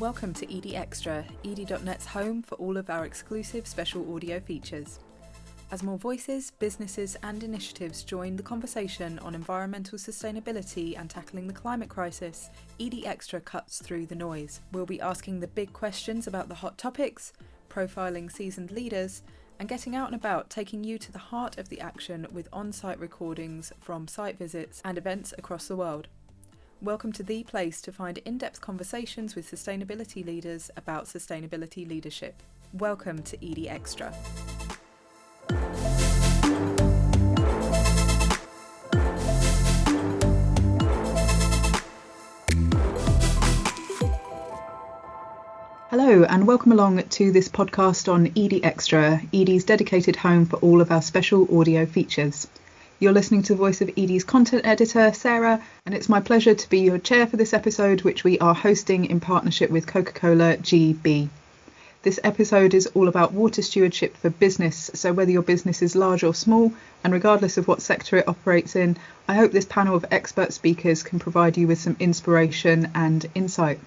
Welcome to ED Extra, ed.net's home for all of our exclusive special audio features. As more voices, businesses and initiatives join the conversation on environmental sustainability and tackling the climate crisis, ED Extra cuts through the noise. We'll be asking the big questions about the hot topics, profiling seasoned leaders, and getting out and about, taking you to the heart of the action with on-site recordings from site visits and events across the world. Welcome to the place to find in-depth conversations with sustainability leaders about sustainability leadership. Welcome to ED Extra. Hello and welcome along to this podcast on ED Extra, ED's dedicated home for all of our special audio features. You're listening to the voice of ED's content editor, Sarah, and it's my pleasure to be your chair for this episode, which we are hosting in partnership with Coca-Cola GB. This episode is all about water stewardship for business, so whether your business is large or small, and regardless of what sector it operates in, I hope this panel of expert speakers can provide you with some inspiration and insight.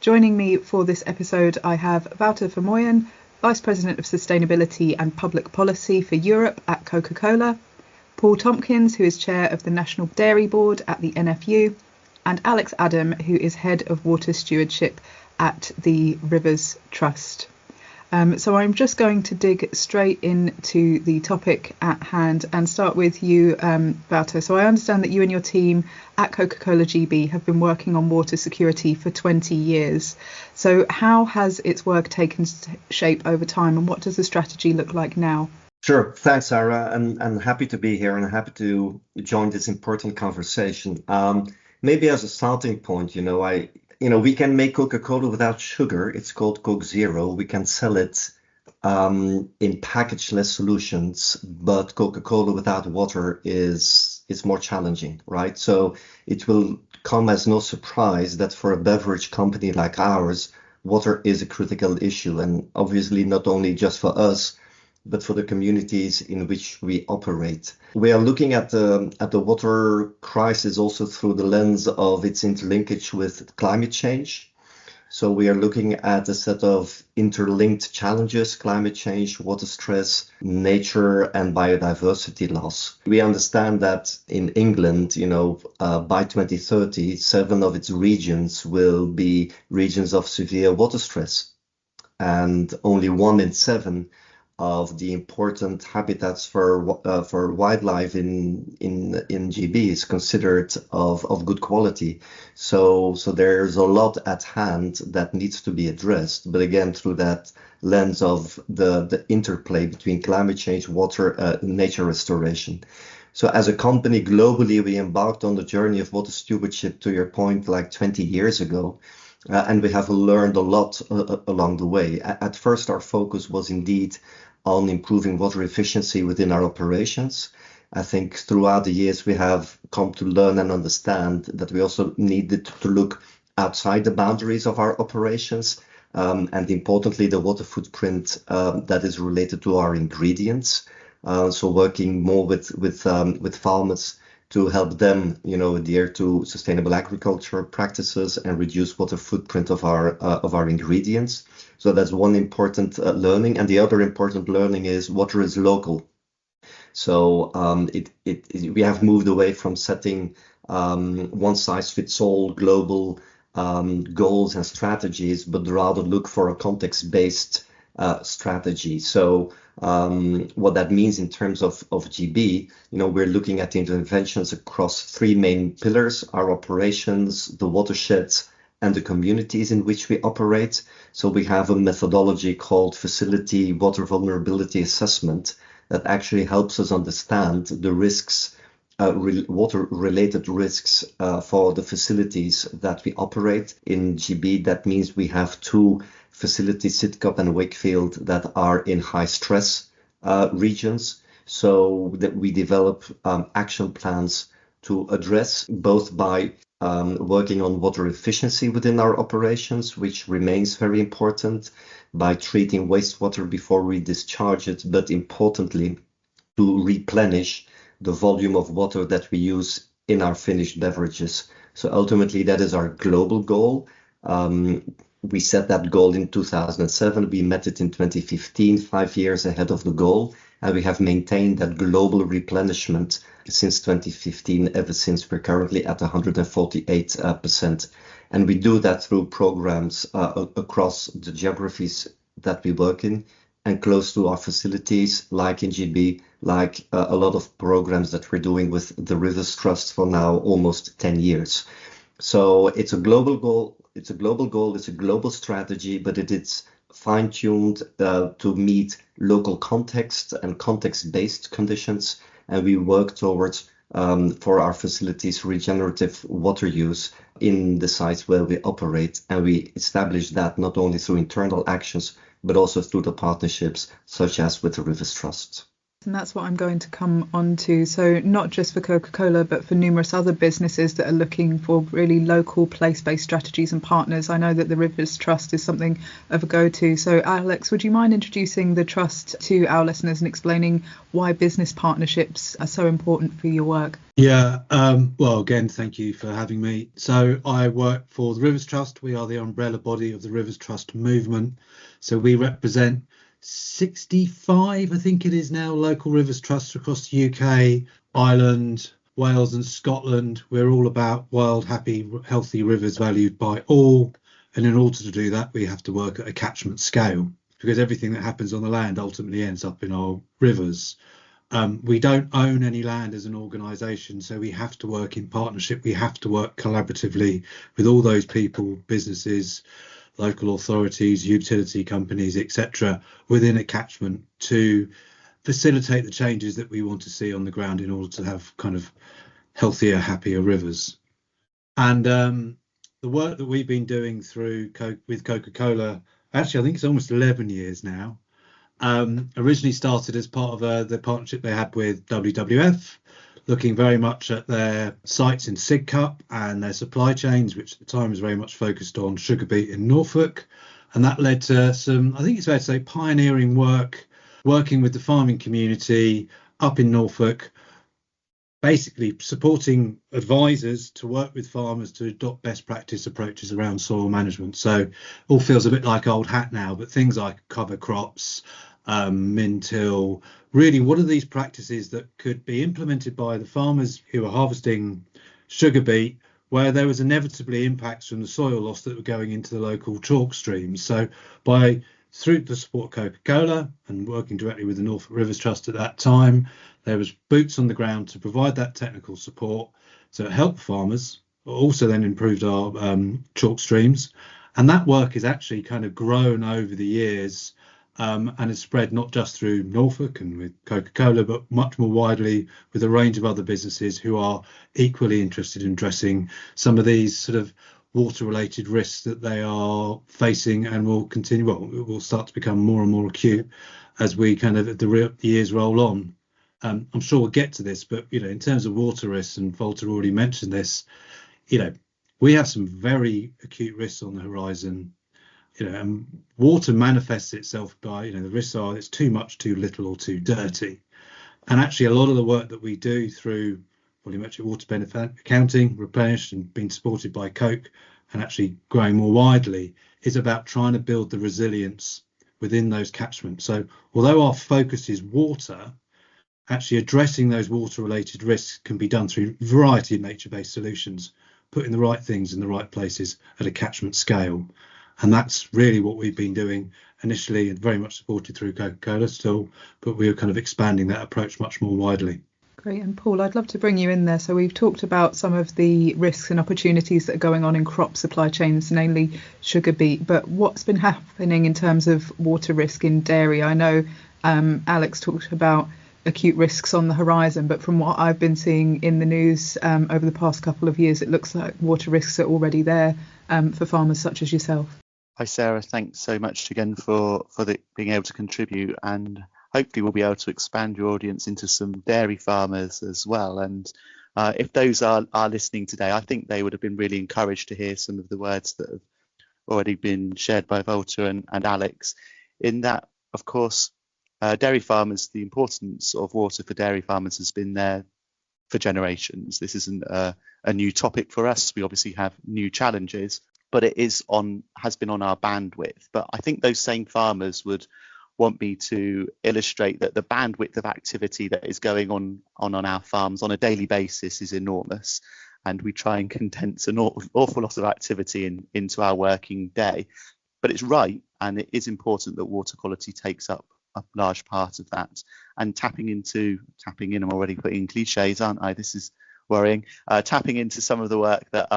Joining me for this episode, I have Wouter Vermeulen, Vice President of Sustainability and Public Policy for Europe at Coca-Cola, Paul Tompkins, who is Chair of the National Dairy Board at the NFU, and Alex Adam, who is Head of Water Stewardship at the Rivers Trust. So I'm just going to dig straight into the topic at hand and start with you, Wouter. So I understand that you and your team at Coca-Cola GB have been working on water security for 20 years. So how has its work taken shape over time, and what does the strategy look like now? Sure. Thanks, Sarah. And happy to be here and happy to join this important conversation. Maybe as a starting point, we can make Coca-Cola without sugar. It's called Coke Zero. We can sell it in packageless solutions, but Coca-Cola without water is more challenging, right? So it will come as no surprise that for a beverage company like ours, water is a critical issue. And obviously not only just for us, but for the communities in which we operate. We are looking at the water crisis also through the lens of its interlinkage with climate change. So we are looking at a set of interlinked challenges: climate change, water stress, nature, and biodiversity loss. We understand that in England, by 2030, 7 of its regions will be regions of severe water stress, and only 1 in 7 of the important habitats for wildlife in GB is considered of good quality. So there's a lot at hand that needs to be addressed. But again, through that lens of the interplay between climate change, water, nature restoration. So as a company globally, we embarked on the journey of water stewardship, to your point, like 20 years ago. And we have learned a lot along the way. At first, our focus was indeed on improving water efficiency within our operations. I think throughout the years, we have come to learn and understand that we also needed to look outside the boundaries of our operations. And importantly, the water footprint that is related to our ingredients. So working more with farmers to help them, adhere to sustainable agriculture practices and reduce water footprint of our ingredients. So that's one important learning, and the other important learning is water is local. So we have moved away from setting one-size-fits-all global goals and strategies, but rather look for a context-based strategy. So what that means in terms of GB, we're looking at interventions across 3 main pillars: our operations, the watersheds, and the communities in which we operate. So we have a methodology called Facility Water Vulnerability Assessment that actually helps us understand the risks, water-related risks for the facilities that we operate in GB. That means we have 2 facilities, Sidcup and Wakefield, that are in high stress regions. So that we develop action plans to address, both by working on water efficiency within our operations, which remains very important, by treating wastewater before we discharge it, but importantly, to replenish the volume of water that we use in our finished beverages. So ultimately, that is our global goal. We set that goal in 2007. We met it in 2015, 5 years ahead of the goal. And we have maintained that global replenishment since 2015, ever since we're currently at 148%. And we do that through programs across the geographies that we work in and close to our facilities, like in GB, like a lot of programs that we're doing with the Rivers Trust for now almost 10 years. So it's a global goal. It's a global strategy, but it is fine-tuned to meet local context and context-based conditions. And we work towards, for our facilities, regenerative water use in the sites where we operate. And we establish that not only through internal actions, but also through the partnerships, such as with the Rivers Trust. And that's what I'm going to come on to. So not just for Coca-Cola, but for numerous other businesses that are looking for really local place-based strategies and partners. I know that the Rivers Trust is something of a go-to. So Alex, would you mind introducing the Trust to our listeners and explaining why business partnerships are so important for your work? Yeah, well, again, thank you for having me. So I work for the Rivers Trust. We are the umbrella body of the Rivers Trust movement. So we represent 65, I think it is now, local Rivers Trusts across the UK, Ireland, Wales and Scotland. We're all about wild, happy, healthy rivers valued by all. And in order to do that, we have to work at a catchment scale, because everything that happens on the land ultimately ends up in our rivers. We don't own any land as an organisation, so we have to work in partnership. We have to work collaboratively with all those people, businesses, local authorities, utility companies, etc., within a catchment to facilitate the changes that we want to see on the ground in order to have kind of healthier, happier rivers. And the work that we've been doing with Coca-Cola, actually, I think it's almost 11 years now, originally started as part of the partnership they had with WWF, looking very much at their sites in Sidcup and their supply chains, which at the time was very much focused on sugar beet in Norfolk. And that led to some, I think it's fair to say, pioneering work, working with the farming community up in Norfolk, basically supporting advisors to work with farmers to adopt best practice approaches around soil management. So it all feels a bit like old hat now, but things like cover crops, min-till, really what are these practices that could be implemented by the farmers who are harvesting sugar beet, where there was inevitably impacts from the soil loss that were going into the local chalk streams. So through the support of Coca-Cola and working directly with the Norfolk Rivers Trust at that time, there was boots on the ground to provide that technical support. So it helped farmers, but also then improved our chalk streams. And that work has actually kind of grown over the years and has spread not just through Norfolk and with Coca-Cola, but much more widely with a range of other businesses who are equally interested in addressing some of these sort of water-related risks that they are facing and will continue. Well, it will start to become more and more acute as we kind of the years roll on. I'm sure we'll get to this, but in terms of water risks, and Wouter already mentioned this, we have some very acute risks on the horizon. And water manifests itself by, the risks are it's too much, too little, or too dirty. And actually, a lot of the work that we do through volumetric water benefit accounting, replenished and being supported by Coke, and actually growing more widely, is about trying to build the resilience within those catchments. So although our focus is water, actually addressing those water-related risks can be done through a variety of nature-based solutions, putting the right things in the right places at a catchment scale. And that's really what we've been doing initially, and very much supported through Coca-Cola still, but we're kind of expanding that approach much more widely. Great. And Paul, I'd love to bring you in there. So we've talked about some of the risks and opportunities that are going on in crop supply chains, namely sugar beet. But what's been happening in terms of water risk in dairy? I know Alex talked about acute risks on the horizon, but from what I've been seeing in the news over the past couple of years, it looks like water risks are already there for farmers such as yourself. Hi Sarah, thanks so much again for being able to contribute, and hopefully we'll be able to expand your audience into some dairy farmers as well. And if those are listening today, I think they would have been really encouraged to hear some of the words that have already been shared by Wouter and Alex. In that, of course, dairy farmers, the importance of water for dairy farmers has been there for generations. This isn't a new topic for us. We obviously have new challenges. but has been on our bandwidth. But I think those same farmers would want me to illustrate that the bandwidth of activity that is going on our farms on a daily basis is enormous, and we try and condense an awful lot of activity into our working day. But it's right, and it is important that water quality takes up a large part of that. And tapping in, I'm already putting cliches, aren't I? This is worrying. Tapping into some of the work that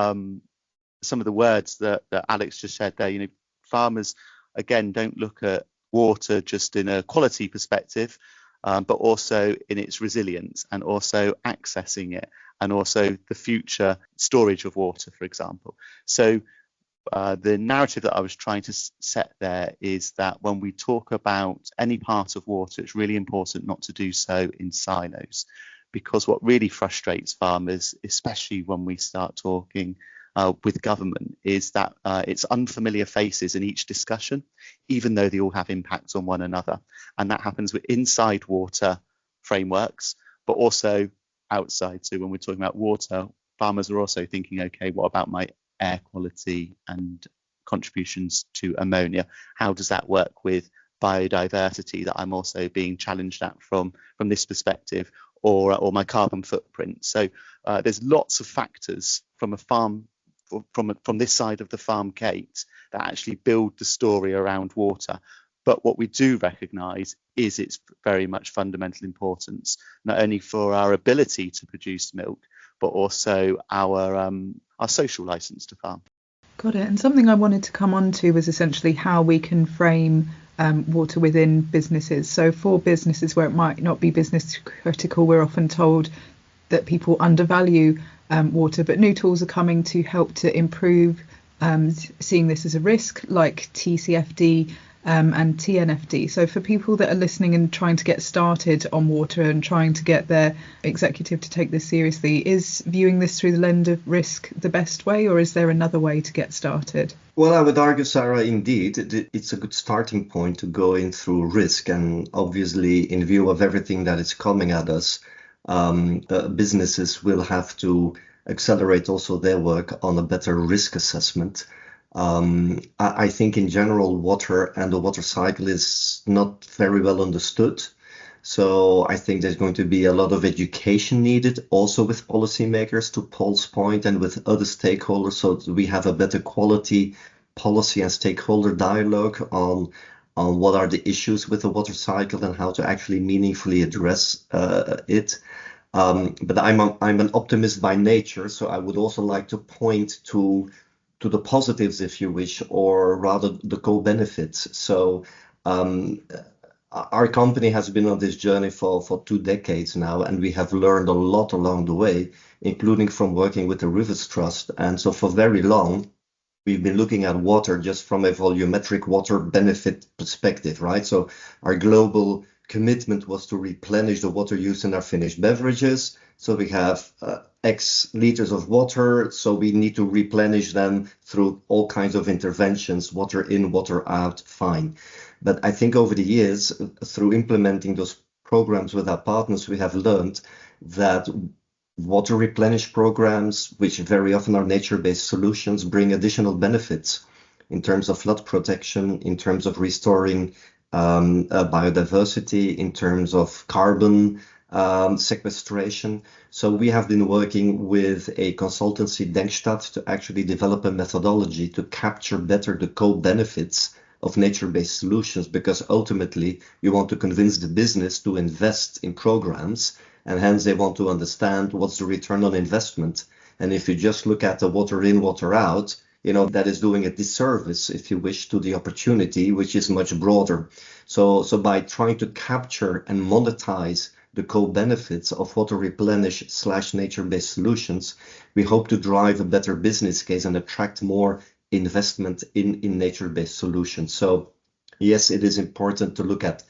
some of the words that Alex just said there. Farmers again don't look at water just in a quality perspective, but also in its resilience, and also accessing it, and also the future storage of water, for example. So the narrative that I was trying to set there is that when we talk about any part of water, it's really important not to do so in silos, because what really frustrates farmers, especially when we start talking with government, is that it's unfamiliar faces in each discussion, even though they all have impacts on one another. And that happens with inside water frameworks, but also outside. So when we're talking about water, farmers are also thinking, okay, what about my air quality and contributions to ammonia? How does that work with biodiversity that I'm also being challenged at from this perspective, or my carbon footprint? So there's lots of factors from a farm, from this side of the farm gate, that actually build the story around water. But what we do recognise is its very much fundamental importance, not only for our ability to produce milk, but also our social licence to farm. Got it. And something I wanted to come on to was essentially how we can frame water within businesses. So for businesses where it might not be business critical, we're often told that people undervalue water, but new tools are coming to help to improve seeing this as a risk, like TCFD and TNFD. So for people that are listening and trying to get started on water and trying to get their executive to take this seriously, is viewing this through the lens of risk the best way, or is there another way to get started? Well, I would argue, Sarah, indeed, it's a good starting point to go in through risk. And obviously, in view of everything that is coming at us, businesses will have to accelerate also their work on a better risk assessment. I think in general, water and the water cycle is not very well understood. So I think there's going to be a lot of education needed also with policymakers, to Paul's point, and with other stakeholders, so that we have a better quality policy and stakeholder dialogue on what are the issues with the water cycle and how to actually meaningfully address it. But I'm an optimist by nature, so I would also like to point to the positives, if you wish, or rather the co-benefits. So our company has been on this journey for 2 decades now, and we have learned a lot along the way, including from working with the Rivers Trust. And so for very long, we've been looking at water just from a volumetric water benefit perspective, right? So our global commitment was to replenish the water use in our finished beverages. So we have X liters of water, so we need to replenish them through all kinds of interventions, water in, water out, fine. But I think over the years, through implementing those programs with our partners, we have learned that water replenish programs, which very often are nature-based solutions, bring additional benefits in terms of flood protection, in terms of restoring biodiversity, in terms of carbon sequestration. So we have been working with a consultancy, Denkstadt, to actually develop a methodology to capture better the co-benefits of nature-based solutions, because ultimately you want to convince the business to invest in programs, and hence they want to understand what's the return on investment. And if you just look at the water in, water out, that is doing a disservice, if you wish, to the opportunity, which is much broader. So by trying to capture and monetize the co-benefits of water replenish / nature-based solutions, we hope to drive a better business case and attract more investment in nature-based solutions. So yes, it is important to look at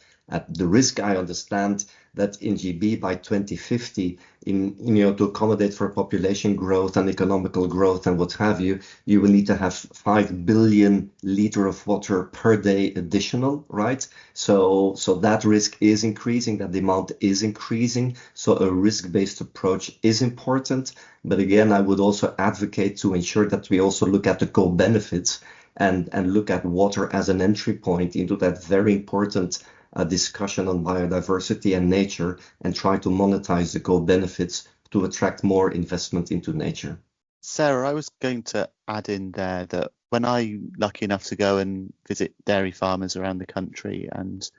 the risk. I understand that in GB by 2050, to accommodate for population growth and economical growth and what have you, you will need to have 5 billion liter of water per day additional, right? So that risk is increasing, that demand is increasing. So a risk-based approach is important. But again, I would also advocate to ensure that we also look at the co-benefits and look at water as an entry point into that very important discussion on biodiversity and nature, and try to monetize the co-benefits to attract more investment into nature. Sarah, I was going to add in there that when I'm lucky enough to go and visit dairy farmers around the country, and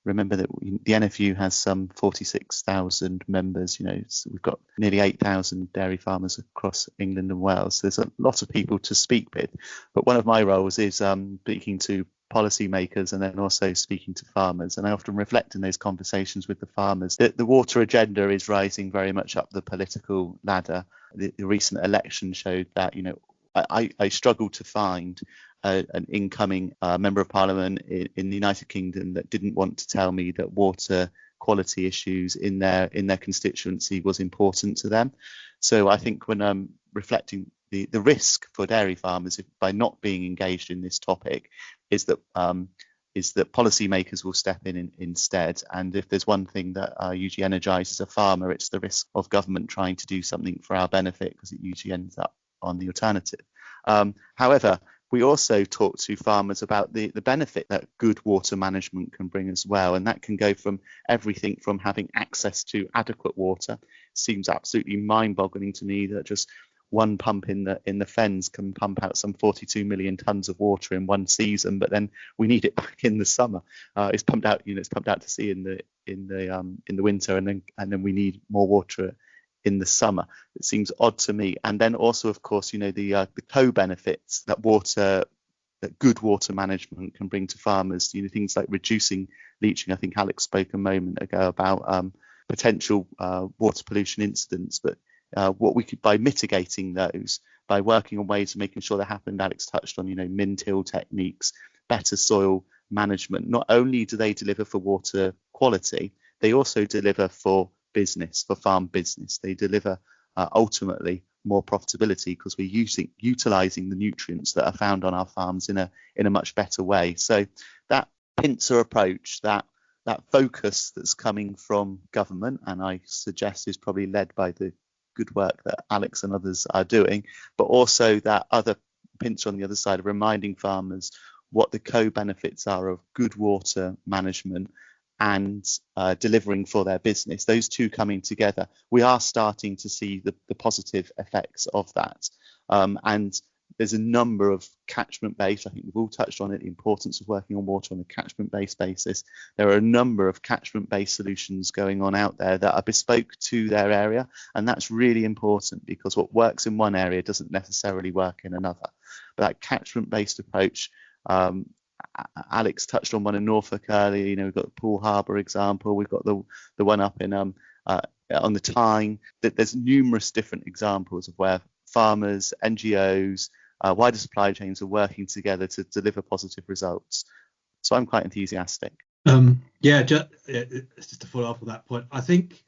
remember that the NFU has some 46,000 members, so we've got nearly 8,000 dairy farmers across England and Wales. There's a lot of people to speak with, but one of my roles is speaking to policymakers and then also speaking to farmers. And I often reflect in those conversations with the farmers that the water agenda is rising very much up the political ladder. The recent election showed that, I struggle to find an incoming member of parliament in the United Kingdom that didn't want to tell me that water quality issues in their constituency was important to them. So I think when I'm reflecting the risk for dairy farmers by not being engaged in this topic is that policymakers will step in instead. And if there's one thing that usually energises a farmer, it's the risk of government trying to do something for our benefit, because it usually ends up on the alternative. However, we also talk to farmers about the benefit that good water management can bring as well. And that can go from everything from having access to adequate water. It seems absolutely mind-boggling to me that just one pump in the fens can pump out some 42 million tons of water in one season, but then we need it back in the summer. It's pumped out to sea in the winter, and then we need more water in the summer. It seems odd to me. And then also, of course, the co-benefits that good water management can bring to farmers. Things like reducing leaching. I think Alex spoke a moment ago about potential water pollution incidents, but what we could, by mitigating those, by working on ways of making sure that happened. Alex touched on, min-till techniques, better soil management. Not only do they deliver for water quality, they also deliver for business, for farm business. They deliver ultimately more profitability, because we're utilizing the nutrients that are found on our farms in a much better way. So that pincer approach, that focus that's coming from government, and I suggest is probably led by the good work that Alex and others are doing, but also that other pinch on the other side of reminding farmers what the co-benefits are of good water management and delivering for their business. Those two coming together, we are starting to see the positive effects of that. And there's a number of catchment-based, I think we've all touched on it, the importance of working on water on a catchment-based basis. There are a number of catchment-based solutions going on out there that are bespoke to their area, and that's really important, because what works in one area doesn't necessarily work in another. But that catchment-based approach, Alex touched on one in Norfolk earlier. We've got the Poole Harbour example, we've got the one up in on the Tyne. There's numerous different examples of where farmers, NGOs, wider supply chains are working together to deliver positive results. So I'm quite enthusiastic. Just to follow up on that point, I think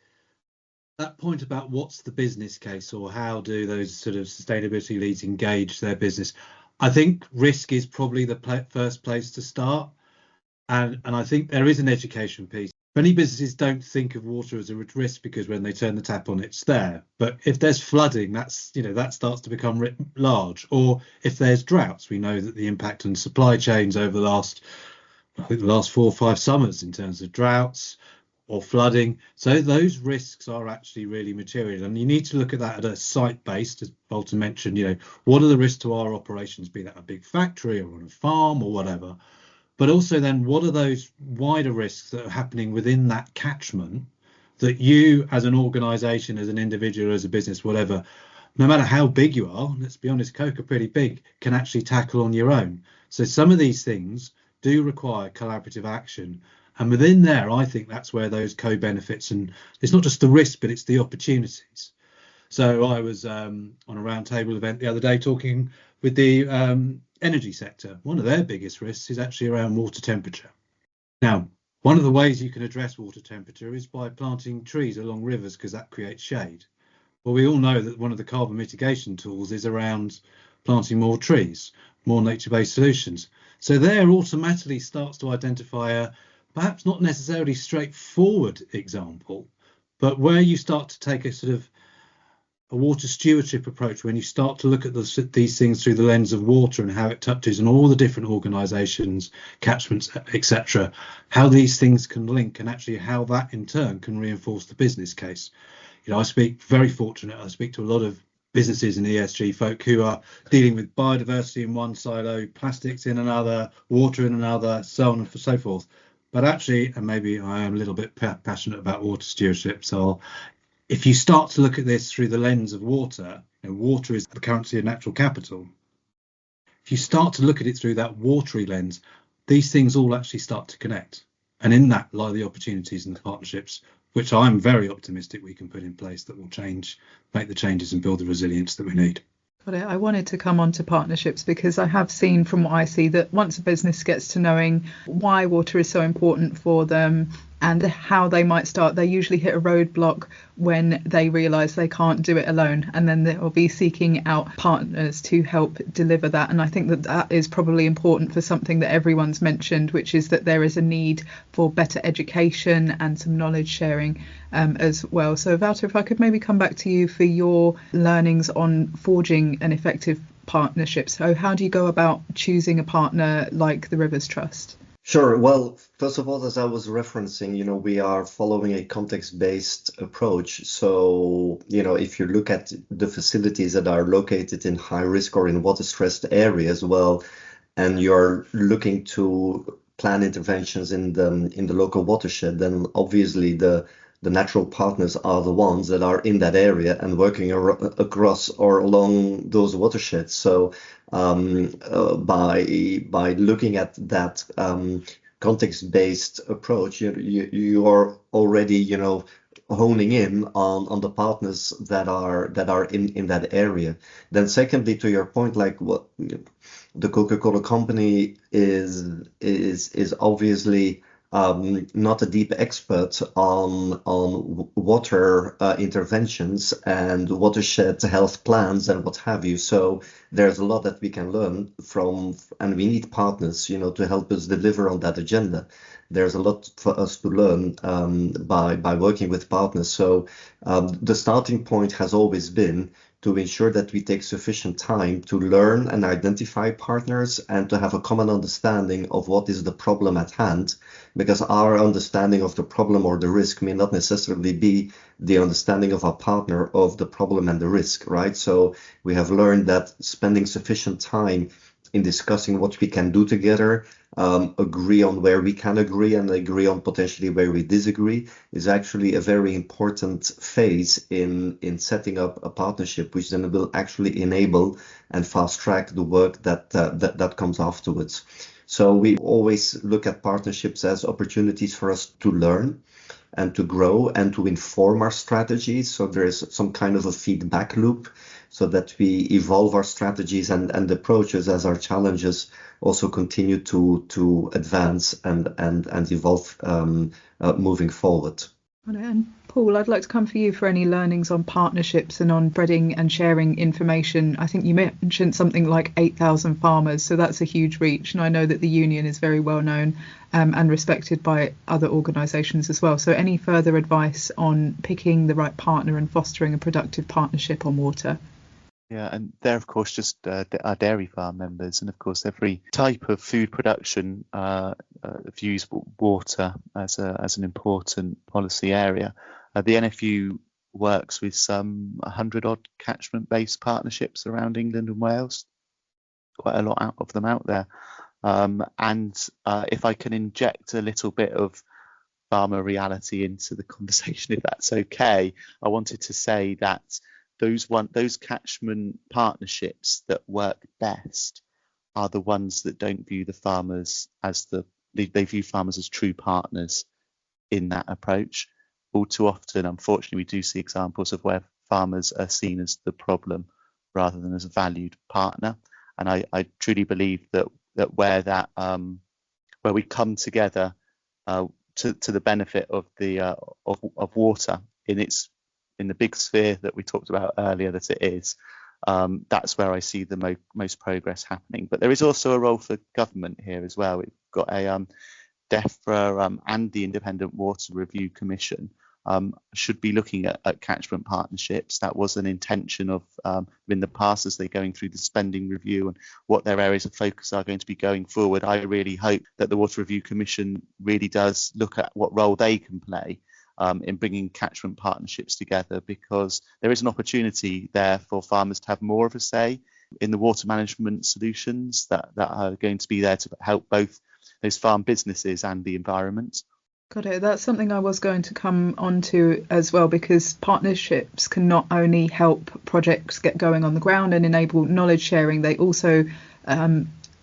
that point about what's the business case, or how do those sort of sustainability leads engage their business, I think risk is probably the first place to start. And I think there is an education piece. Many businesses don't think of water as a risk, because when they turn the tap on, it's there. But if there's flooding, that starts to become large. Or if there's droughts, we know that the impact on supply chains over the last 4 or 5 summers in terms of droughts or flooding. So those risks are actually really material, and you need to look at that at a site based, as Wouter mentioned. What are the risks to our operations, be that a big factory or on a farm or whatever. But also then, what are those wider risks that are happening within that catchment that you as an organisation, as an individual, as a business, whatever, no matter how big you are, let's be honest, Coke are pretty big, can actually tackle on your own. So some of these things do require collaborative action. And within there, I think that's where those co-benefits, and it's not just the risk, but it's the opportunities. So I was on a roundtable event the other day talking with the energy sector. One of their biggest risks is actually around water temperature. Now, One of the ways you can address water temperature is by planting trees along rivers, because that creates shade. Well, we all know that one of the carbon mitigation tools is around planting more trees, more nature-based solutions. So there automatically starts to identify a perhaps not necessarily straightforward example, but where you start to take a sort of a water stewardship approach, when you start to look at these things through the lens of water and how it touches on all the different organisations, catchments, etc., how these things can link, and actually how that in turn can reinforce the business case. You know, I speak very fortunate. I speak to a lot of businesses and ESG folk who are dealing with biodiversity in one silo, plastics in another, water in another, so on and so forth. But actually, and maybe I am a little bit passionate about water stewardship, so if you start to look at this through the lens of water, and water is the currency of natural capital, if you start to look at it through that watery lens, these things all actually start to connect. And in that lie the opportunities and the partnerships, which I'm very optimistic we can put in place that will make the changes and build the resilience that we need. Got it. I wanted to come on to partnerships because I have seen from what I see that once a business gets to knowing why water is so important for them and how they might start, they usually hit a roadblock when they realise they can't do it alone, and then they'll be seeking out partners to help deliver that. And I think that that is probably important for something that everyone's mentioned, which is that there is a need for better education and some knowledge sharing as well. So Wouter, if I could maybe come back to you for your learnings on forging an effective partnership. So how do you go about choosing a partner like the Rivers Trust? Sure. Well, first of all, as I was referencing, we are following a context-based approach. So, if you look at the facilities that are located in high risk or in water-stressed areas, well, and you're looking to plan interventions in the local watershed, then obviously the natural partners are the ones that are in that area and working across or along those watersheds. So by looking at that context-based approach, you are already honing in on the partners that are in that area. Then secondly, to your point, like what the Coca-Cola company is obviously not a deep expert on water interventions and watershed health plans and what have you. So there's a lot that we can learn from, and we need partners, to help us deliver on that agenda. There's a lot for us to learn by working with partners. So the starting point has always been to ensure that we take sufficient time to learn and identify partners and to have a common understanding of what is the problem at hand, because our understanding of the problem or the risk may not necessarily be the understanding of our partner of the problem and the risk, right? So we have learned that spending sufficient time in discussing what we can do together, agree on where we can agree and agree on potentially where we disagree, is actually a very important phase in setting up a partnership, which then will actually enable and fast track the work that comes afterwards. So we always look at partnerships as opportunities for us to learn and to grow and to inform our strategies. So there is some kind of a feedback loop so that we evolve our strategies and approaches as our challenges also continue to advance and evolve moving forward. And Paul, I'd like to come for you for any learnings on partnerships and on spreading and sharing information. I think you mentioned something like 8,000 farmers, so that's a huge reach. And I know that the union is very well known and respected by other organisations as well. So any further advice on picking the right partner and fostering a productive partnership on water? Yeah, and they're of course just our dairy farm members, and of course every type of food production views water as an important policy area. The NFU works with some 100 odd catchment-based partnerships around England and Wales, quite a lot of them out there. And if I can inject a little bit of farmer reality into the conversation, if that's okay, I wanted to say that those catchment partnerships that work best are the ones that don't view the farmers as they view farmers as true partners in that approach. All too often, unfortunately, we do see examples of where farmers are seen as the problem rather than as a valued partner. And I truly believe that where we come together to the benefit of the of water in the big sphere that we talked about earlier that it is. That's where I see the most progress happening. But there is also a role for government here as well. We've got a DEFRA and the Independent Water Review Commission should be looking at catchment partnerships. That was an intention of in the past as they're going through the spending review and what their areas of focus are going to be going forward. I really hope that the Water Review Commission really does look at what role they can play in bringing catchment partnerships together, because there is an opportunity there for farmers to have more of a say in the water management solutions that are going to be there to help both those farm businesses and the environment. Got it. That's something I was going to come on to as well, because partnerships can not only help projects get going on the ground and enable knowledge sharing, they also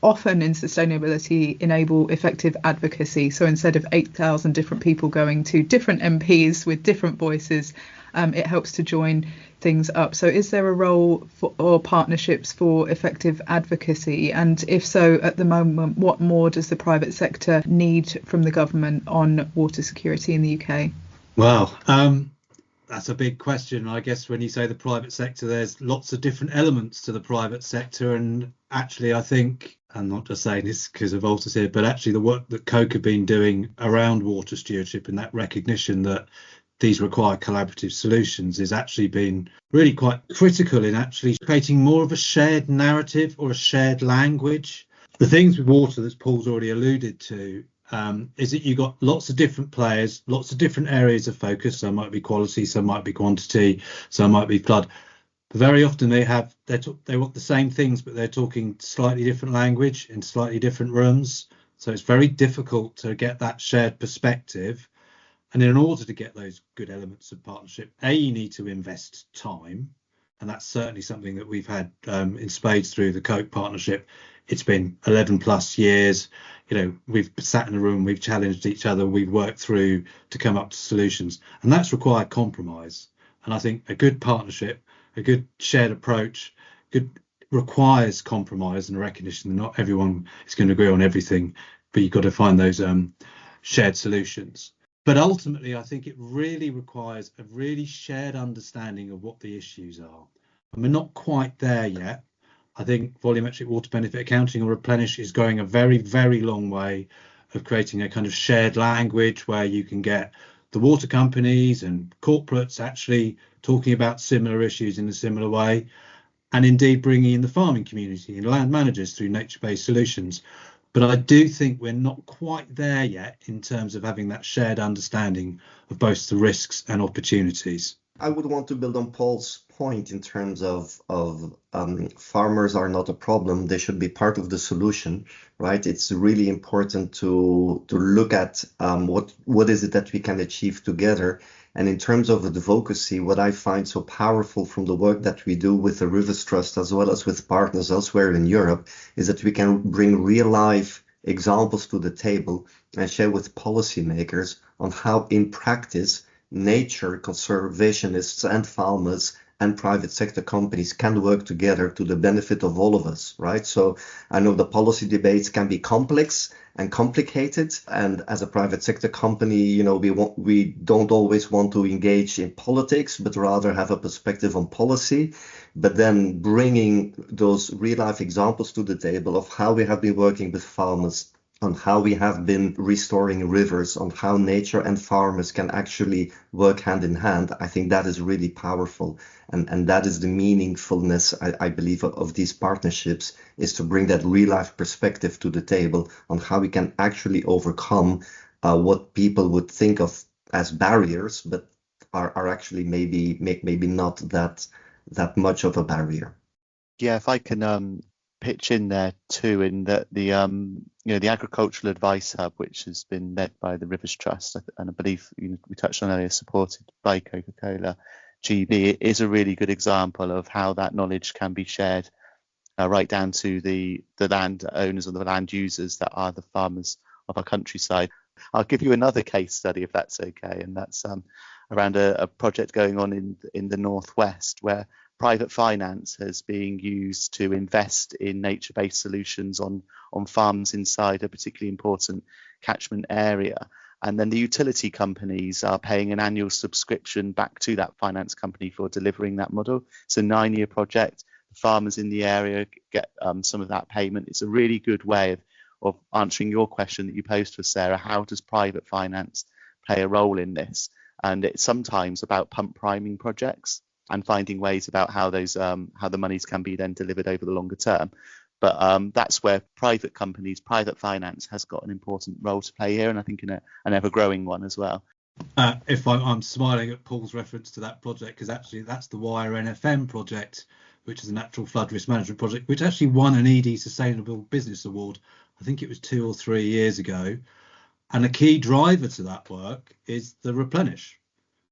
often in sustainability enable effective advocacy. So instead of 8,000 different people going to different MPs with different voices, it helps to join things up. So is there a role or partnerships for effective advocacy? And if so, at the moment, what more does the private sector need from the government on water security in the UK? Well, that's a big question. I guess when you say the private sector, there's lots of different elements to the private sector. And actually, I think, I'm not just saying this because of Wouter's here, but actually the work that Coke have been doing around water stewardship and that recognition that these require collaborative solutions is actually been really quite critical in actually creating more of a shared narrative or a shared language. The things with water that Paul's already alluded to is that you've got lots of different players, lots of different areas of focus. Some might be quality, some might be quantity, some might be flood. But very often they want the same things, but they're talking slightly different language in slightly different rooms. So it's very difficult to get that shared perspective. And in order to get those good elements of partnership, you need to invest time. And that's certainly something that we've had in spades through the Coke partnership. It's been 11 plus years. We've sat in a room, we've challenged each other, we've worked through to come up to solutions. And that's required compromise. And I think a good partnership, a good shared approach, requires compromise and a recognition that not everyone is going to agree on everything, but you've got to find those shared solutions. But ultimately, I think it really requires a really shared understanding of what the issues are. And we're not quite there yet. I think volumetric water benefit accounting or replenish is going a very, very long way of creating a kind of shared language where you can get the water companies and corporates actually talking about similar issues in a similar way, and indeed bringing in the farming community and land managers through nature-based solutions. But I do think we're not quite there yet in terms of having that shared understanding of both the risks and opportunities. I would want to build on Paul's point in terms of farmers are not a problem. They should be part of the solution, right? It's really important to look at what is it that we can achieve together. And in terms of advocacy, what I find so powerful from the work that we do with the Rivers Trust as well as with partners elsewhere in Europe is that we can bring real life examples to the table and share with policymakers on how in practice nature conservationists and farmers and private sector companies can work together to the benefit of all of us, right? So I know the policy debates can be complex and complicated, and as a private sector company, we don't always want to engage in politics, but rather have a perspective on policy. But then bringing those real life examples to the table of how we have been working with farmers, on how we have been restoring rivers, on how nature and farmers can actually work hand in hand, I think that is really powerful. And that is the meaningfulness, I believe, of these partnerships, is to bring that real life perspective to the table on how we can actually overcome what people would think of as barriers, but are actually maybe not that much of a barrier. Yeah, if I can pitch in there too, in that the Agricultural Advice Hub, which has been led by the Rivers Trust, and I believe we touched on earlier, supported by Coca-Cola GB, is a really good example of how that knowledge can be shared right down to the land owners and the land users that are the farmers of our countryside. I'll give you another case study if that's okay, and that's around a project going on in the northwest where private finance has been used to invest in nature-based solutions on farms inside a particularly important catchment area. And then the utility companies are paying an annual subscription back to that finance company for delivering that model. It's a 9-year project. The farmers in the area get some of that payment. It's a really good way of answering your question that you posed for Sarah. How does private finance play a role in this? And it's sometimes about pump priming projects and finding ways about how those how the monies can be then delivered over the longer term. But that's where private companies, private finance has got an important role to play here, and I think in an ever-growing one as well. If I'm smiling at Paul's reference to that project, because actually that's the Wire NFM project, which is a natural flood risk management project, which actually won an ED Sustainable Business Award. I think it was 2 or 3 years ago. And a key driver to that work is the replenish.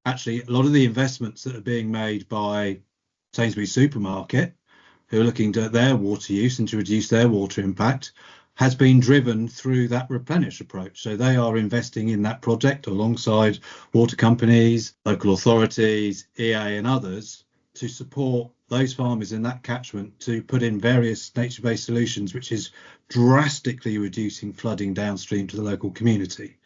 Actually, a lot of the investments that are being made by Sainsbury's Supermarket, who are looking at their water use and to reduce their water impact, has been driven through that replenish approach. So they are investing in that project alongside water companies, local authorities, EA and others to support those farmers in that catchment to put in various nature-based solutions, which is drastically reducing flooding downstream to the local community.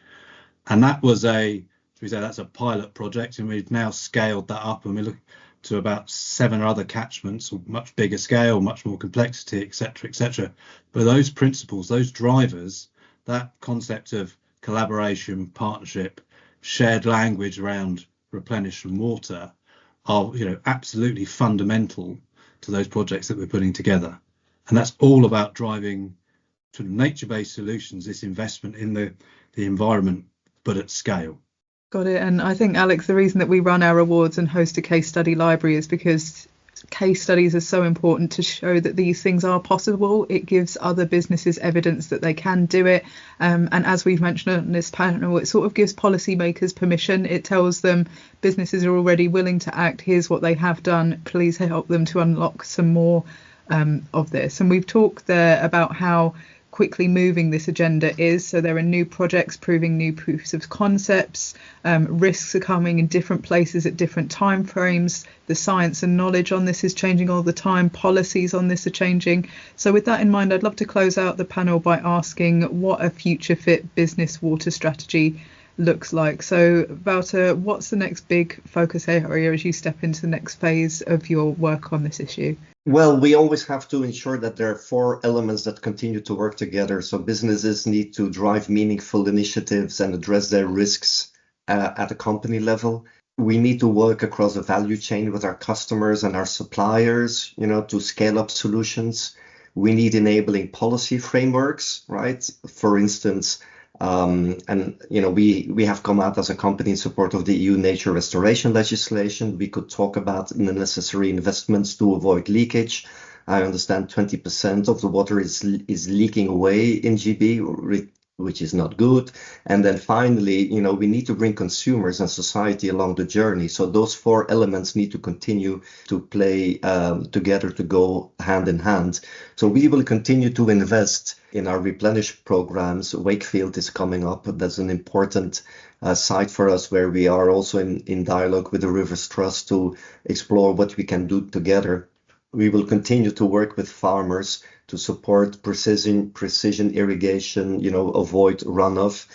And that was that's a pilot project, and we've now scaled that up, and we look to about 7 other catchments, much bigger scale, much more complexity, etc. But those principles, those drivers, that concept of collaboration, partnership, shared language around replenish and water are, absolutely fundamental to those projects that we're putting together. And that's all about driving sort of nature-based solutions, this investment in the environment, but at scale. Got it. And I think, Alex, the reason that we run our awards and host a case study library is because case studies are so important to show that these things are possible. It gives other businesses evidence that they can do it. And as we've mentioned on this panel, it sort of gives policymakers permission. It tells them businesses are already willing to act. Here's what they have done. Please help them to unlock some more of this. And we've talked there about how quickly moving this agenda is. So there are new projects proving new proofs of concepts. Risks are coming in different places at different time frames. The science and knowledge on this is changing all the time. Policies on this are changing. So with that in mind, I'd love to close out the panel by asking what a future fit business water strategy looks like. So Wouter, what's the next big focus area as you step into the next phase of your work on this issue? Well, we always have to ensure that there are 4 elements that continue to work together. So businesses need to drive meaningful initiatives and address their risks at a company level. We need to work across the value chain with our customers and our suppliers, to scale up solutions. We need enabling policy frameworks, right? For instance, we have come out as a company in support of the EU nature restoration legislation. We could talk about the necessary investments to avoid leakage. I understand 20% of the water is leaking away in GB, which is not good. And then finally, we need to bring consumers and society along the journey. So those 4 elements need to continue to play together, to go hand in hand. So we will continue to invest in our replenish programs. Wakefield is coming up. That's an important site for us, where we are also in dialogue with the Rivers Trust to explore what we can do together. We will continue to work with farmers to support precision irrigation, avoid runoff.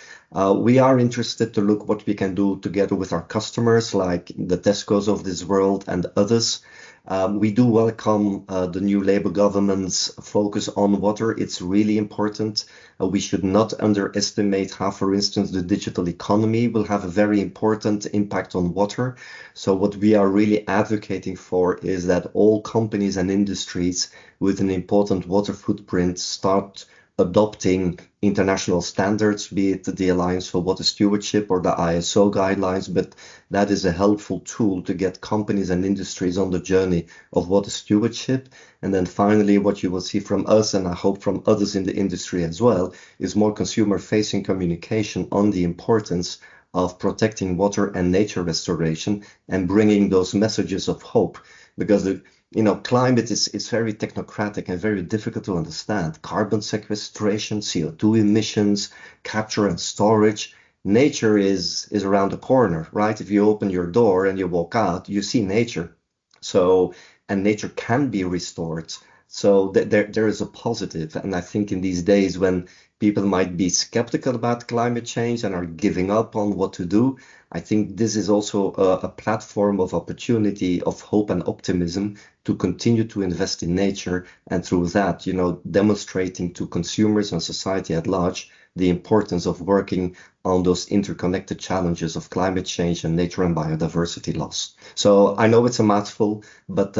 We are interested to look what we can do together with our customers, like the Tesco's of this world and others. We do welcome the new Labour government's focus on water. It's really important. We should not underestimate how, for instance, the digital economy will have a very important impact on water. So what we are really advocating for is that all companies and industries with an important water footprint start adopting international standards, be it the Alliance for Water Stewardship or the ISO guidelines, but that is a helpful tool to get companies and industries on the journey of water stewardship. And then finally, what you will see from us, and I hope from others in the industry as well, is more consumer-facing communication on the importance of protecting water and nature restoration and bringing those messages of hope, because climate is very technocratic and very difficult to understand. Carbon sequestration, CO2 emissions, capture and storage. Nature is around the corner, right? If you open your door and you walk out, you see nature. And nature can be restored. So there is a positive. And I think in these days when people might be skeptical about climate change and are giving up on what to do, I think this is also a platform of opportunity, of hope and optimism to continue to invest in nature, and through that, demonstrating to consumers and society at large the importance of working on those interconnected challenges of climate change and nature and biodiversity loss. So I know it's a mouthful, but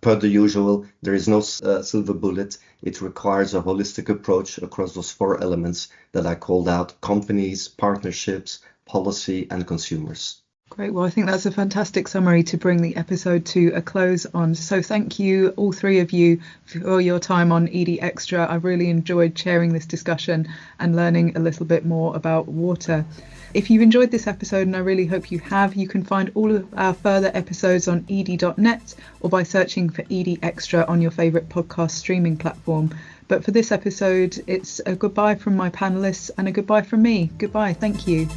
per the usual, there is no silver bullet. It requires a holistic approach across those 4 elements that I called out: companies, partnerships, policy, and consumers. Great. Well, I think that's a fantastic summary to bring the episode to a close on. So thank you, all 3 of you, for your time on ED Extra. I really enjoyed sharing this discussion and learning a little bit more about water. If you've enjoyed this episode, and I really hope you have, you can find all of our further episodes on ed.net or by searching for ED Extra on your favourite podcast streaming platform. But for this episode, it's a goodbye from my panellists and a goodbye from me. Goodbye. Thank you.